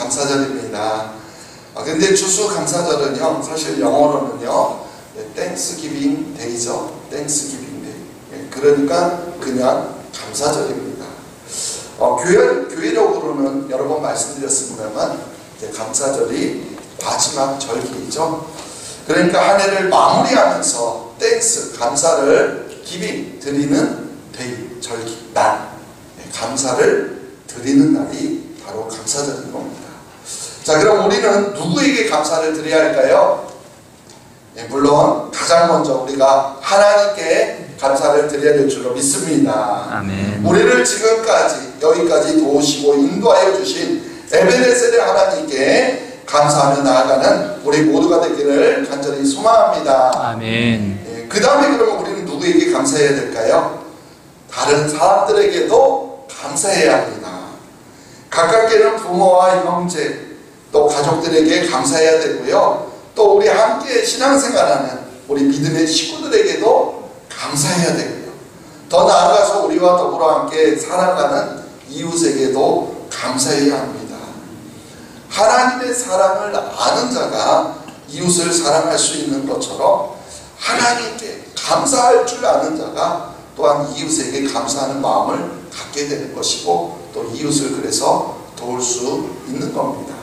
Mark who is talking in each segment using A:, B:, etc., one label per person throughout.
A: 감사절입니다. 근데 추수감사절은요, 사실 영어로는요, 땡스기빙 데이죠. 땡스기빙 데이. 그러니까 그냥 감사절입니다. 교회력으로는 여러 번 말씀드렸습니다만, 감사절이 마지막 절기이죠. 그러니까 한 해를 마무리하면서 땡스, 감사를 기빙, 드리는 데이, 절기, 날, 감사를 드리는 날이 바로 감사절인 겁니다. 자, 그럼 우리는 누구에게 감사를 드려야 할까요? 물론 가장 먼저 우리가 하나님께 감사를 드려야 될 줄로 믿습니다.
B: 아멘.
A: 우리를 지금까지 여기까지 도우시고 인도하여 주신 에베네셀의 하나님께 감사하며 나아가는 우리 모두가 되기를 간절히 소망합니다.
B: 아멘.
A: 그 다음에 그러면 우리는 누구에게 감사해야 될까요? 다른 사람들에게도 감사해야 합니다. 가깝게는 부모와 형제, 또 가족들에게 감사해야 되고요. 또 우리 함께 신앙생활하는 우리 믿음의 식구들에게도 감사해야 되고요. 더 나아가서 우리와 더불어 함께 살아가는 이웃에게도 감사해야 합니다. 하나님의 사랑을 아는 자가 이웃을 사랑할 수 있는 것처럼 하나님께 감사할 줄 아는 자가 또한 이웃에게 감사하는 마음을 갖게 되는 것이고 또 이웃을 그래서 도울 수 있는 겁니다.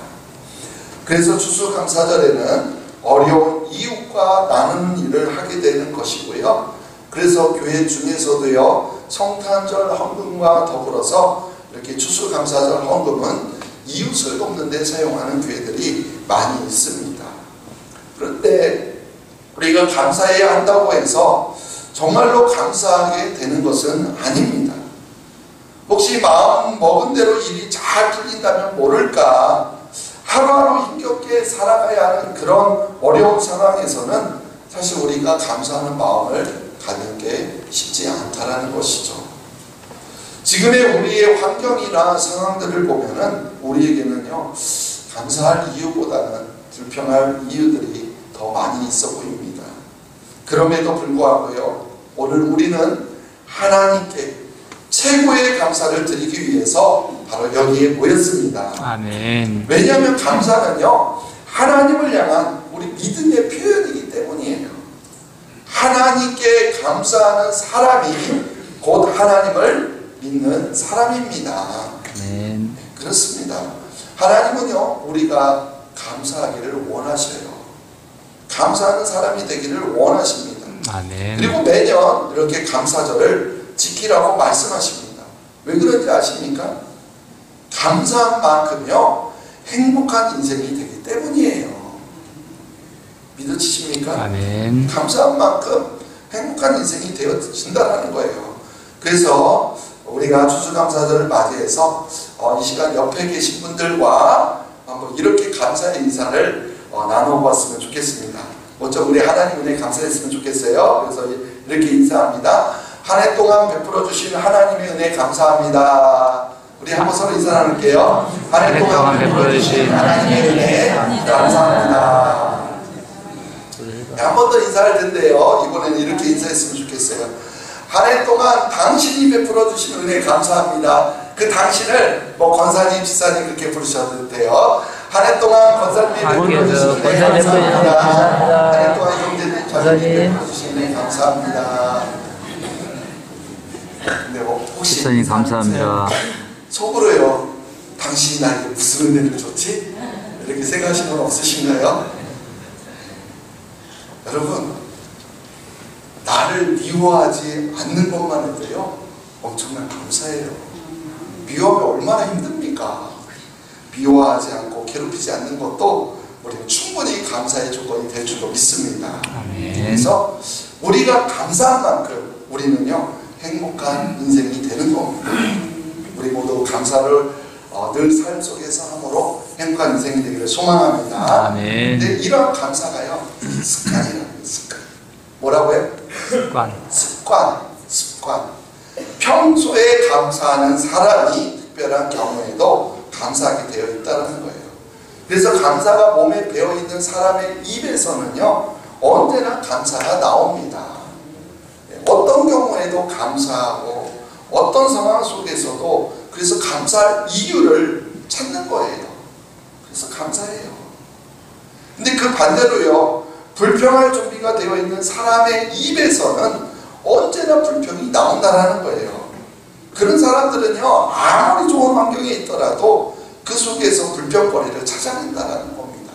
A: 그래서 추수감사절에는 어려운 이웃과 나누는 일을 하게 되는 것이고요. 그래서 교회 중에서도요, 성탄절 헌금과 더불어서 이렇게 추수감사절 헌금은 이웃을 돕는 데 사용하는 교회들이 많이 있습니다. 그런데 우리가 감사해야 한다고 해서 정말로 감사하게 되는 것은 아닙니다. 혹시 마음 먹은 대로 일이 잘 풀린다면 모를까, 하루하루 힘겹게 살아가야 하는 그런 어려운 상황에서는 사실 우리가 감사하는 마음을 갖는 게 쉽지 않다라는 것이죠. 지금의 우리의 환경이나 상황들을 보면은 우리에게는요, 감사할 이유보다는 불평할 이유들이 더 많이 있어 보입니다. 그럼에도 불구하고요, 오늘 우리는 하나님께 최고의 감사를 드리기 위해서 바로 여기에 모였습니다.
B: 아멘.
A: 왜냐하면 감사는요, 하나님을 향한 우리 믿음의 표현이기 때문이에요. 하나님께 감사하는 사람이 곧 하나님을 믿는 사람입니다.
B: 아멘.
A: 그렇습니다. 하나님은요, 우리가 감사하기를 원하셔요. 감사하는 사람이 되기를 원하십니다.
B: 아멘.
A: 그리고 매년 이렇게 감사절을 지키라고 말씀하십니다. 왜 그런지 아십니까? 감사한 만큼요, 행복한 인생이 되기 때문이에요. 믿어지십니까?
B: 아멘.
A: 감사한 만큼 행복한 인생이 되어진다는 거예요. 그래서 우리가 추수감사절을 맞이해서 이 시간 옆에 계신 분들과 한번 이렇게 감사의 인사를 나눠보았으면 좋겠습니다. 먼저 우리 하나님 은혜 감사했으면 좋겠어요. 그래서 이렇게 인사합니다. 한 해 동안 베풀어 주신 하나님의 은혜 감사합니다. 우리 한번 서로 인사 나눌게요. 한 해 동안 베풀어 주신 하나님의 은혜 감사합니다. 한 번 더 인사할 텐데요, 이번에는 이렇게 인사했으면 좋겠어요. 한 해 동안 당신이 베풀어 주신 은혜 감사합니다. 그 당신을 권사님, 지사님 그렇게 부르셔도 돼요. 한 해 동안 권사님이 베풀어 주신 은혜 감사합니다. 한 해 동안 형제님, 자매님 베풀어 주신 은혜 감사합니다. 네, 혹시
B: 지사님 감사합니다.
A: 속으로요, 당신이 나에게 무슨 은혜를 줬지? 이렇게 생각하시는 분 없으신가요? 여러분, 나를 미워하지 않는 것만 해도요, 엄청난 감사해요. 미워하면 얼마나 힘듭니까? 미워하지 않고 괴롭히지 않는 것도 우리는 충분히 감사의 조건이 될 줄로 믿습니다.
B: 아멘.
A: 그래서 우리가 감사한 만큼 우리는요, 행복한 인생이 되는 겁니다. 우리 모두 감사를 늘 삶 속에서 함으로 행복한 인생이 되기를 소망합니다.
B: 아멘.
A: 근데 이런 감사가요, 습관이라는 거예요. 습관. 뭐라고요? 습관. 평소에 감사하는 사람이 특별한 경우에도 감사하게 되어 있다는 거예요. 그래서 감사가 몸에 배어있는 사람의 입에서는요, 언제나 감사가 나옵니다. 어떤 경우에도 감사하고 어떤 상황 속에서도 그래서 감사할 이유를 찾는 거예요. 감사해요. 근데 그 반대로요, 불평할 준비가 되어 있는 사람의 입에서는 언제나 불평이 나온다라는 거예요. 그런 사람들은요, 아무리 좋은 환경에 있더라도 그 속에서 불평거리를 찾아낸다라는 겁니다.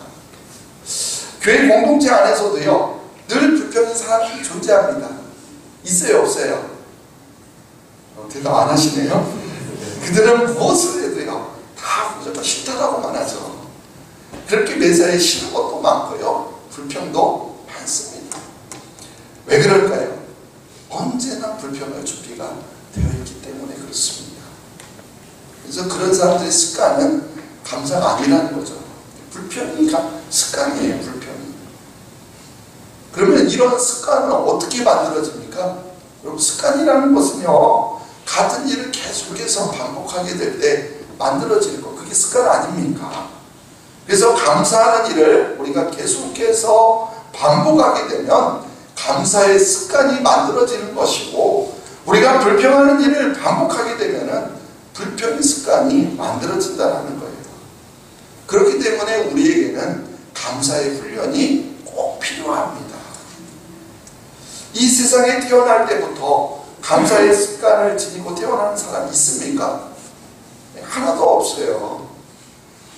A: 교회 공동체 안에서도요, 늘 불평인 사람이 존재합니다. 있어요, 없어요? 대답 안 하시네요. 그들은 무엇을 해도요, 다 무조건 싫다라고만 하죠. 그렇게 매사에 싫은 것도 많고요, 불평도 많습니다. 왜 그럴까요? 언제나 불평할 준비가 되어 있기 때문에 그렇습니다. 그래서 그런 사람들의 습관은 감사가 아니라는 거죠. 불평이 습관이에요, 불평이. 그러면 이런 습관은 어떻게 만들어집니까? 여러분, 습관이라는 것은요, 같은 일을 계속해서 반복하게 될 때 만들어지는 거, 그게 습관 아닙니까? 그래서 감사하는 일을 우리가 계속해서 반복하게 되면 감사의 습관이 만들어지는 것이고, 우리가 불평하는 일을 반복하게 되면 불평의 습관이 만들어진다는 거예요. 그렇기 때문에 우리에게는 감사의 훈련이 꼭 필요합니다. 이 세상에 태어날 때부터 감사의 습관을 지니고 태어나는 사람이 있습니까? 하나도 없어요.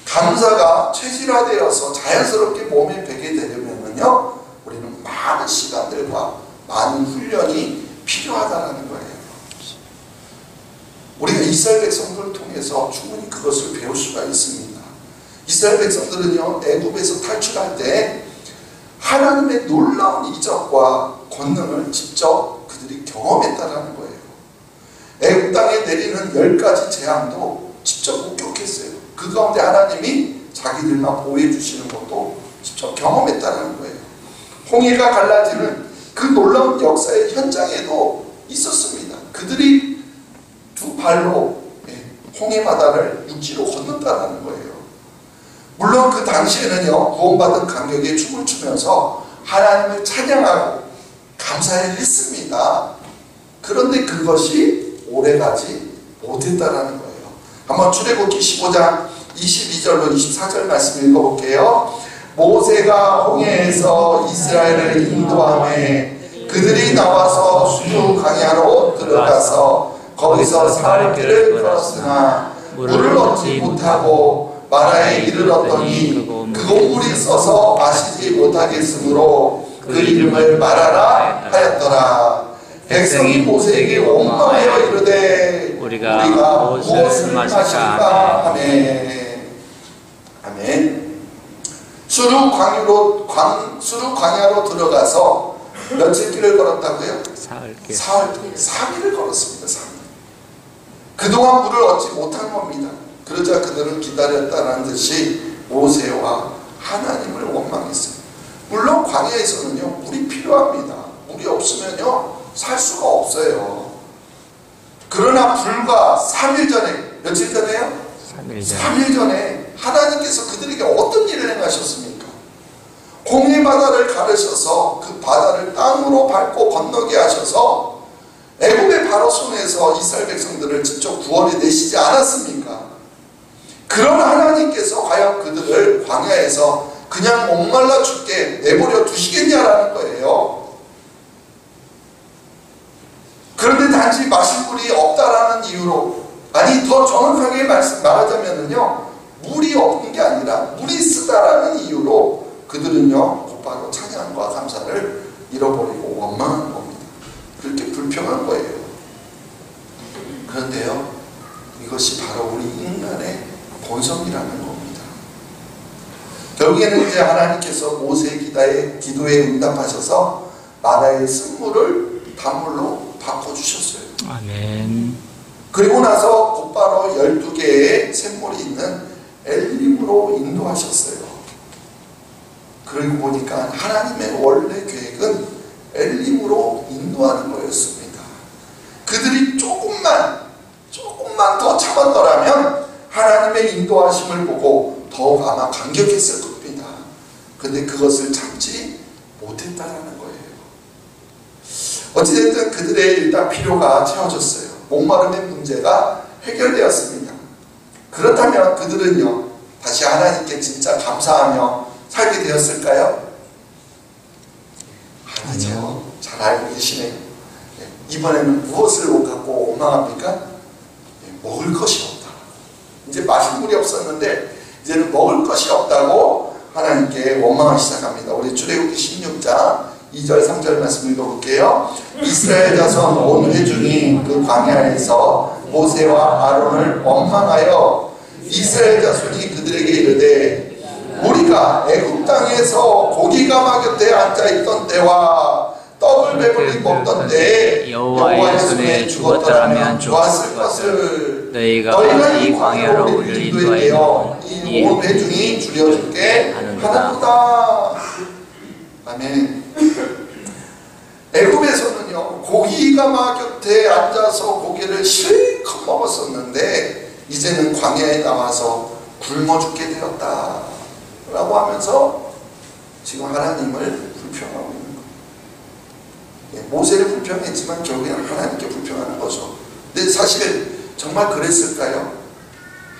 A: 감사가 체질화되어서 자연스럽게 몸에 배게 되려면요, 우리는 많은 시간들과 많은 훈련이 필요하다는 거예요. 우리가 이스라엘 백성들을 통해서 충분히 그것을 배울 수가 있습니다. 이스라엘 백성들은요, 애굽에서 탈출할 때 하나님의 놀라운 이적과 권능을 직접 그들이 경험했다라는 거예요. 애굽 땅에 내리는 10가지 재앙도 직접 목격했어요. 그 가운데 하나님이 자기들만 보호해 주시는 것도 직접 경험했다는 거예요. 홍해가 갈라지는 그 놀라운 역사의 현장에도 있었습니다. 그들이 두 발로 홍해 바다를 육지로 건넜다는 거예요. 물론 그 당시에는요, 구원받은 감격에 춤을 추면서 하나님을 찬양하고 감사를 했습니다. 그런데 그것이 오래가지 못했다라는 거예요. 한번 출애굽기 15장 22절로 24절 말씀 읽어볼게요. 모세가 홍해에서 이스라엘을 인도하매 그들이 나와서 수주 광야로 들어가서 거기서 사흘 길을 걸었으나 물을 얻지 못하고 마라에 이르렀더니 그곳 물이 써서 마시지 못하겠으므로 그 이름을 마라라 하였더라. 백성이 모세에게 원망하여 이르되 우리가 무엇을 마실까 하매. 아멘. 수루 광야로 들어가서 며칠 길을 걸었다고요?
B: 사흘길.
A: 3일을 걸었습니다. 3일. 그동안 물을 얻지 못한 겁니다. 그러자 그들은 기다렸다는 듯이 모세와 하나님을 원망했어요. 물론 광야에서는요, 물이 필요합니다. 물이 없으면요, 살 수가 없어요. 그러나 불과 3일 전에, 며칠 전에요? 3일 전에 하나님께서 그들에게 어떤 일을 행하셨습니까? 홍해 바다를 가르셔서 그 바다를 땅으로 밟고 건너게 하셔서 애굽의 바로 손에서 이스라엘 백성들을 직접 구원해 내시지 않았습니까? 그런 하나님께서 과연 그들을 광야에서 그냥 목말라 죽게 내버려 두시겠냐라는 거예요. 그런데 단지 마실 물이 없다라는 이유로, 아니 더 정확하게 말하자면요, 물이 없는 게 아니라 물이 쓰다라는 이유로 그들은요, 곧바로 찬양과 감사를 잃어버리고 원망한 겁니다. 그렇게 불평한 거예요. 그런데요, 이것이 바로 우리 인간의 본성이라는 겁니다. 결국에는 이제 하나님께서 모세의 기도에 응답하셔서 마라의 쓴물을 단물로 바꿔주셨어요.
B: 아멘.
A: 그리고 나서 곧바로 12개의 샘물이 있는 엘림으로 인도하셨어요. 그러고 보니까 하나님의 원래 계획은 엘림으로 인도하는 거였습니다. 그들이 조금만 더 참았더라면 하나님의 인도하심을 보고 더욱 아마 감격했을 겁니다. 근데 그것을 참지 못했다라는 거예요. 어찌됐든 그들의 일단 필요가 채워졌어요. 목마름의 문제가 해결되었습니다. 그렇다면 그들은요, 다시 같이 하나님께 진짜 감사하며 살게 되었을까요? 아니죠. 잘 알고 계시네요. 이번에는 무엇을 갖고 원망합니까? 먹을 것이 없다. 이제 마실 물이 없었는데 이제는 먹을 것이 없다고 하나님께 원망하기 시작합니다. 우리 출애굽기 16장 2절 3절 말씀 읽어볼게요. 이스라엘 자손 온 회중이 그 광야에서 모세와 아론을 원망하여 이스라엘 자손이 그들에게 이르되 우리가 애굽 땅에서 고기가마 곁에 앉아있던 때와 떡을 배불리 먹던 때에 여호와의 손에 죽었더라면 좋았을 것을 너희가 이 광야로 우리를 인도하여 이 온 회중이 줄여줄게 하는도다. 아멘. 애굽에서는요 고기가마 곁에 앉아서 고기를 실컷 먹었었는데 이제는 광야에 나와서 굶어 죽게 되었다 라고 하면서 지금 하나님을 불평하고 있는 거예요. 모세를 불평했지만 결국에는 하나님께 불평하는 거죠. 근데 사실 정말 그랬을까요?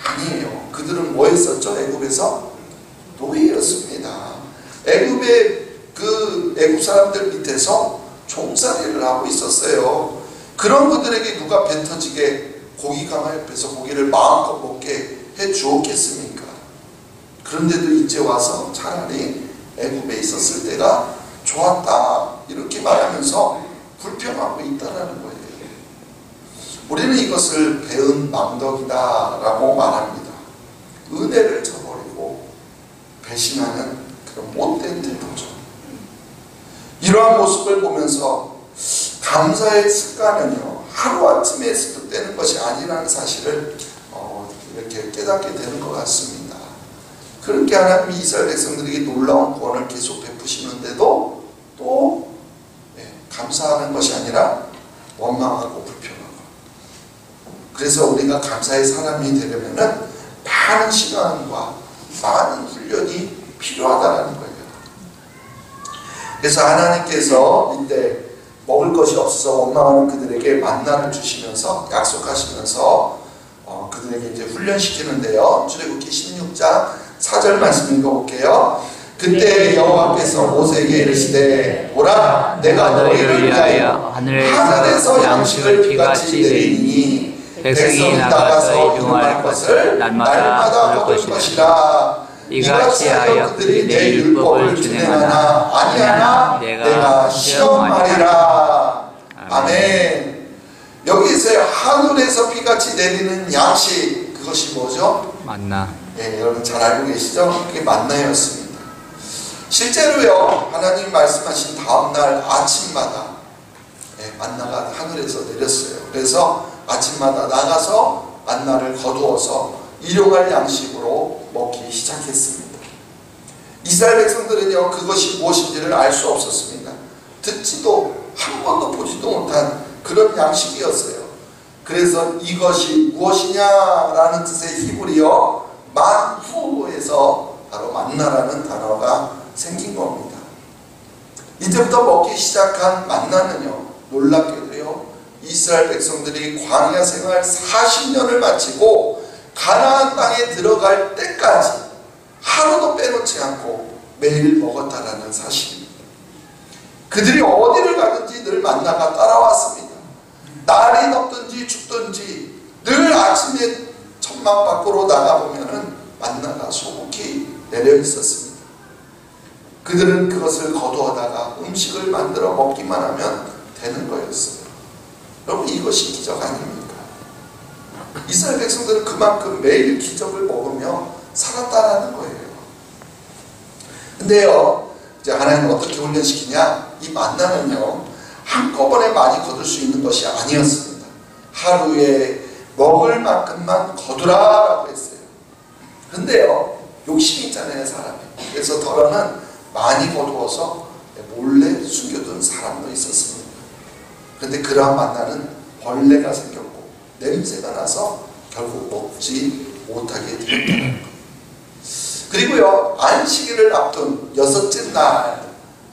A: 아니에요. 그들은 뭐 했었죠? 애굽에서 노예였습니다. 애굽의 그 애굽 사람들 밑에서 종살이를 하고 있었어요. 그런 그들에게 누가 배 터지게 고기가마 옆에서 고기를 마음껏 먹게 해 주었겠습니까? 그런데도 이제 와서 차라리 애굽에 있었을 때가 좋았다 이렇게 말하면서 불평하고 있다는 거예요. 우리는 이것을 배은 망덕이다 라고 말합니다. 은혜를 저버리고 배신하는 그런 못된 태도죠. 이러한 모습을 보면서 감사의 습관은요 하루아침에 습득되는 것이 아니라는 사실을 이렇게 깨닫게 되는 것 같습니다. 그렇게 하나님이 이스라엘 백성들에게 놀라운 구원을 계속 베푸시는데도 또 감사하는 것이 아니라 원망하고 불평하고, 그래서 우리가 감사의 사람이 되려면 많은 시간과 많은 훈련이 필요하다는 거예요. 그래서 하나님께서 이때 먹을 것이 없어서 원망하는 그들에게 만나를 주시면서 약속하시면서 그들에게 이제 훈련시키는데요. 출애굽기 16장 4절 말씀 읽어볼게요. 그때 여호와께서 모세에게 이르시되 오라 내가 너희를 위하여 하늘에서 양식을 비같이 내리니 백성이 나가서 이동할 것을 날마다 얻을 것이라. 이같이 하여 그들이 내 율법을 준행하나 아니하나 내가 시험하리라. 아멘. 여기서 하늘에서 비같이 내리는 양식, 그것이 뭐죠?
B: 만나.
A: 여러분 잘 알고 계시죠? 그게 만나였습니다. 실제로요 하나님 말씀하신 다음날 아침마다 만나가 하늘에서 내렸어요. 그래서 아침마다 나가서 만나를 거두어서 일용할 양식으로 먹기 시작했습니다. 이스라엘 백성들은요 그것이 무엇인지를 알 수 없었습니다. 듣지도 한 번도 보지도 못한 그런 양식이었어요. 그래서 이것이 무엇이냐라는 뜻의 히브리어 만후에서 바로 만나라는 단어가 생긴 겁니다. 이때부터 먹기 시작한 만나는요 놀랍게도요 이스라엘 백성들이 광야 생활 40년을 마치고 가나안 땅에 들어갈 때까지 하루도 빼놓지 않고 매일 먹었다라는 사실입니다. 그들이 어디를 가든지 늘 만나가 따라왔습니다. 날이 덥든지 춥든지 늘 아침에 천막 밖으로 나가보면은 만나가 소복히 내려 있었습니다. 그들은 그것을 거두어다가 음식을 만들어 먹기만 하면 되는 거였어요. 여러분 이것이 기적 아닙니까? 이스라엘 백성들은 그만큼 매일 기적을 먹으며 살았다라는 거예요. 근데요 이제 하나님은 어떻게 훈련시키냐, 이 만나는요 한꺼번에 많이 거둘 수 있는 것이 아니었습니다. 하루에 먹을 만큼만 거두라라고 했어요. 근데요 욕심이 있잖아요 사람이. 그래서 더러는 많이 거두어서 몰래 숨겨둔 사람도 있었습니다. 그런데 그러한 만나는 벌레가 생겼고 냄새가 나서 결국 먹지 못하게 되었다는 것. 그리고요 안식일을 앞둔 여섯째 날,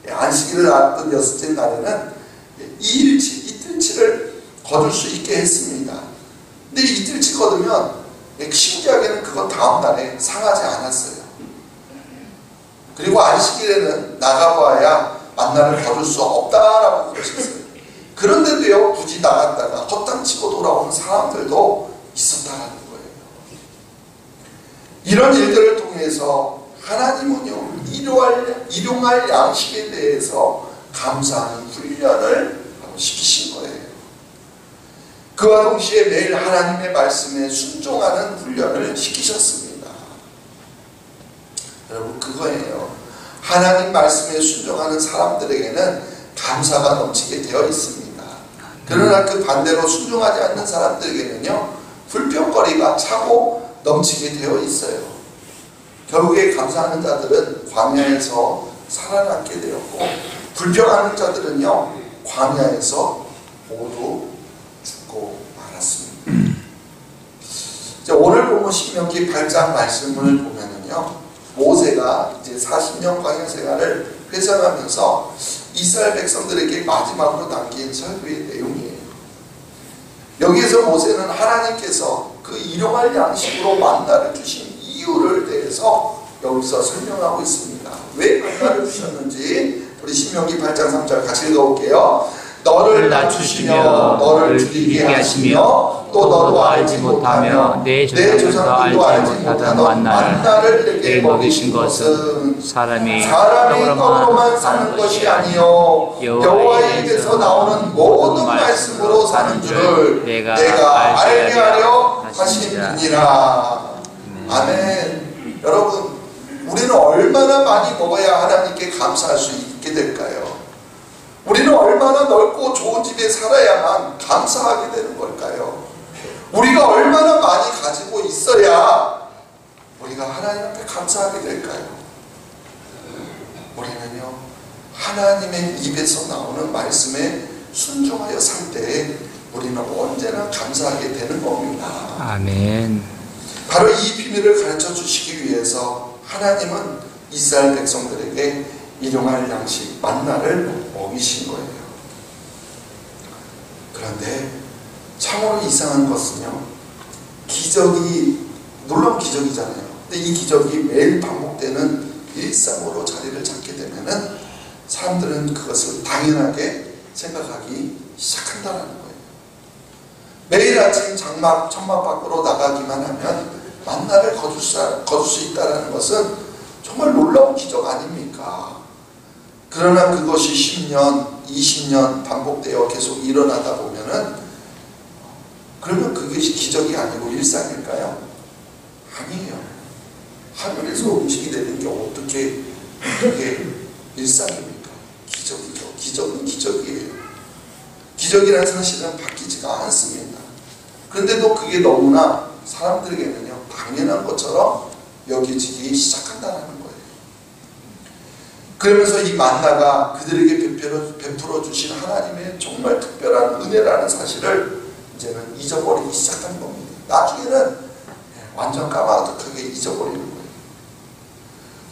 A: 안식일을 앞둔 여섯째 날에는 이틀치를 거둘 수 있게 했습니다. 근데 이틀치 거두면 신기하게는 그건 다음날에 상하지 않았어요. 그리고 안식일에는 나가봐야 만나를 거둘 수 없다라고 그러셨어요. 그런데도요, 굳이 나갔다가 헛땅치고 돌아오는 사람들도 있었다라는 거예요. 이런 일들을 통해서 하나님은요, 일용할 양식에 대해서 감사하는 훈련을 시키신 거예요. 그와 동시에 매일 하나님의 말씀에 순종하는 훈련을 시키셨습니다. 여러분, 그거예요. 하나님 말씀에 순종하는 사람들에게는 감사가 넘치게 되어 있습니다. 그러나 그 반대로 순종하지 않는 사람들에게는요, 불평거리가 차고 넘치게 되어 있어요. 결국에 감사하는 자들은 광야에서 살아남게 되었고, 불평하는 자들은요, 광야에서 모두 죽고 말았습니다. 이제 오늘 보면 신명기 8장 말씀을 보면은요, 모세가 이제 40년 광야 생활을 회상하면서 이스라엘 백성들에게 마지막으로 남긴 설교의 내용이에요. 여기에서 모세는 하나님께서 그 일용할 양식으로 만나를 주신 이유를 대해서 여기서 설명하고 있습니다. 왜 만나를 주셨는지 우리 신명기 8장 3절 같이 읽어볼게요. 너를 낮추시며 너를 줄이게 하시며 또 너도 알지 못하며 내 조상들도 알지 못하던 만나를 내게 먹이신 것은 사람이 떡으로만 사는 것이 아니요 여호와의 입에서 나오는 모든 말씀으로 사는 줄을 내가 알게 하려 하심이니라. 아멘. 여러분, 우리는 얼마나 많이 먹어야 하나님께 감사할 수 있게 될까요? 우리는 얼마나 넓고 좋은 집에 살아야만 감사하게 되는 걸까요? 우리가 얼마나 많이 가지고 있어야 우리가 하나님 앞에 감사하게 될까요? 우리는요, 하나님의 입에서 나오는 말씀에 순종하여 살 때 우리는 언제나 감사하게 되는 겁니다.
B: 아멘.
A: 바로 이 비밀을 가르쳐 주시기 위해서 하나님은 이스라엘 백성들에게 일용할 양식 만나를 먹이신 거예요. 그런데 참으로 이상한 것은요, 기적이 놀라운 기적이잖아요. 근데 이 기적이 매일 반복되는 일상으로 자리를 잡게 되면은 사람들은 그것을 당연하게 생각하기 시작한다는 거예요. 매일 아침 천막 밖으로 나가기만 하면 만나를 거둘 수 있다는 것은 정말 놀라운 기적 아닙니까? 그러나 그것이 10년, 20년 반복되어 계속 일어나다 보면은, 그러면 그것이 기적이 아니고 일상일까요? 아니에요. 하늘에서 음식이 되는 게 어떻게 그게 일상입니까? 기적이죠. 기적은 기적이에요. 기적이라는 사실은 바뀌지가 않습니다. 그런데도 그게 너무나 사람들에게는요, 당연한 것처럼 여겨지기 시작한다는 거예요. 그러면서 이 만나가 그들에게 베풀어 주신 하나님의 정말 특별한 은혜라는 사실을 이제는 잊어버리기 시작한 겁니다. 나중에는 완전 까마득하게 잊어버리는 거예요.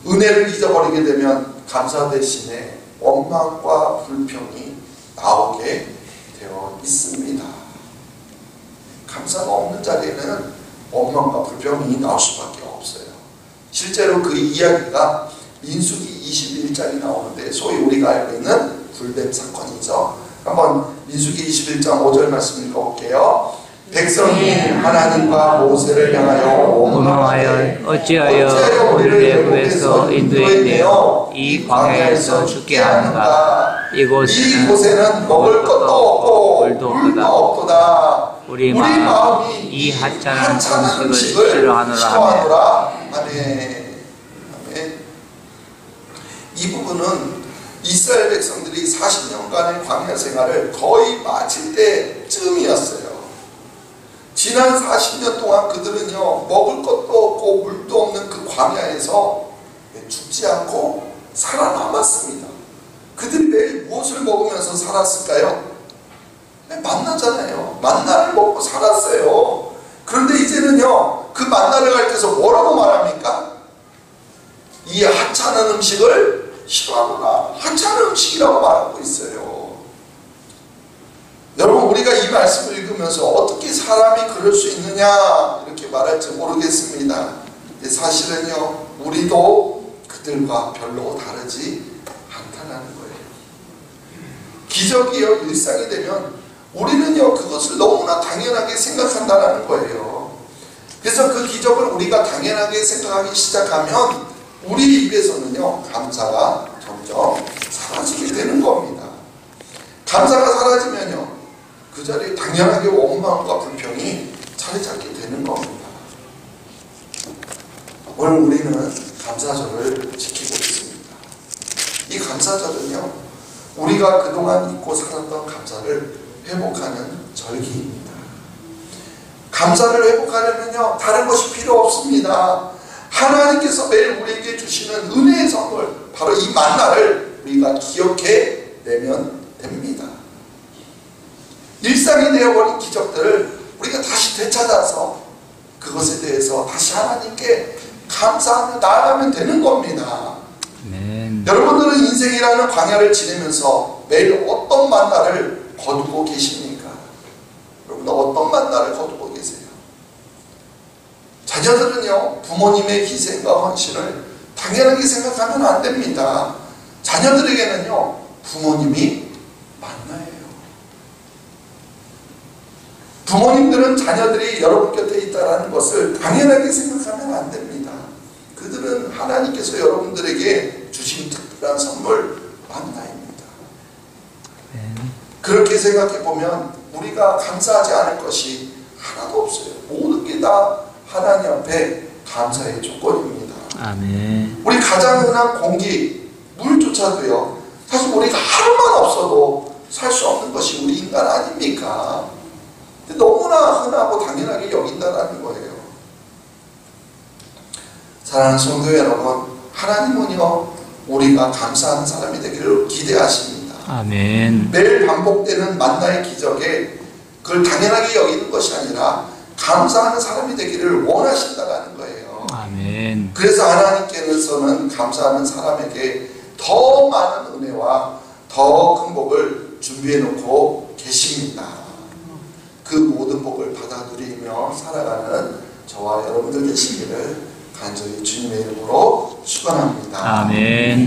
A: 은혜를 잊어버리게 되면 감사 대신에 원망과 불평이 나오게 되어 있습니다. 감사가 없는 자리에는 원망과 불평이 나올 수밖에 없어요. 실제로 그 이야기가 민수기 21장이 나오는데, 소위 우리가 알고 있는 불뱀 사건이죠. 한번 민수기 21장 5절 말씀 읽어볼게요. 백성이 하나님과 모세를 향하여 원망하여 어찌하여 우리를 애굽에서 인도했네요. 이 광야에서 죽게 하는가. 이곳에는 먹을 것도 없고 물도 없도다. 우리 마음이 이 하찮은 음식을 싫어하노라. 아멘. 이 부분은 이스라엘 백성들이 40년간의 광야 생활을 거의 마칠 때쯤이었어요. 지난 40년 동안 그들은요, 먹을 것도 없고 물도 없는 그 광야에서 죽지 않고 살아남았습니다. 그들이 매일 무엇을 먹으면서 살았을까요? 만나잖아요. 만나를 먹고 살았어요. 그런데 이제는요, 그 만나를 가리켜서 뭐라고 말합니까? 이 하찮은 음식을 싫어하노라. 하찮은 음식이라고 말하고 있어요. 여러분, 우리가 이 말씀을 읽으면서 어떻게 사람이 그럴 수 있느냐 이렇게 말할지 모르겠습니다. 사실은요, 우리도 그들과 별로 다르지 않다는 거예요. 기적이요, 일상이 되면 우리는요, 그것을 너무나 당연하게 생각한다는 거예요. 그래서 그 기적을 우리가 당연하게 생각하기 시작하면 우리 입에서는요, 감사가 점점 사라지게 되는 겁니다. 감사가 사라지면요, 그 자리에 당연하게 원망과 불평이 자리 잡게 되는 겁니다. 오늘 우리는 감사절을 지키고 있습니다. 이 감사절은요, 우리가 그동안 잊고 살았던 감사를 회복하는 절기입니다. 감사를 회복하려면요, 다른 것이 필요 없습니다. 하나님께서 매일 우리에게 주시는 은혜의 선물, 바로 이 만나를 우리가 기억해 내면 됩니다. 일상이 되어버린 기적들을 우리가 다시 되찾아서 그것에 대해서 다시 하나님께 감사하며 나아가면 되는 겁니다.
B: 아멘.
A: 여러분들은 인생이라는 광야를 지내면서 매일 어떤 만나를 거두고 계십니까? 여러분 어떤 만나를 거두고 계세요? 자녀들은요, 부모님의 희생과 헌신을 당연하게 생각하면 안 됩니다. 자녀들에게는요, 부모님이 만나예요. 부모님들은 자녀들이 여러분 곁에 있다는 것을 당연하게 생각하면 안 됩니다. 그들은 하나님께서 여러분들에게 주신 특별한 선물, 만나입니다. 그렇게 생각해 보면 우리가 감사하지 않을 것이 하나도 없어요. 모든 게 다 하나님 앞에 감사의 조건입니다.
B: 아멘.
A: 우리 가장 흔한 공기, 물조차도요, 사실 우리가 하루만 없어도 살 수 없는 것이 우리 인간 아닙니까? 너무나 흔하고 당연하게 여긴다는 거예요. 사랑하는 성도 여러분, 하나님은요, 우리가 감사하는 사람이 되기를 기대하십니다.
B: 아멘.
A: 매일 반복되는 만나의 기적에 그걸 당연하게 여기는 것이 아니라 감사하는 사람이 되기를 원하신다는 거예요.
B: 아멘.
A: 그래서 하나님께서는 감사하는 사람에게 더 많은 은혜와 더 큰 복을 준비해 놓고 계십니다. 그 모든 복을 받아 누리며 살아가는 저와 여러분들 되시기를 간절히 주님의 이름으로 축원합니다.
B: 아멘.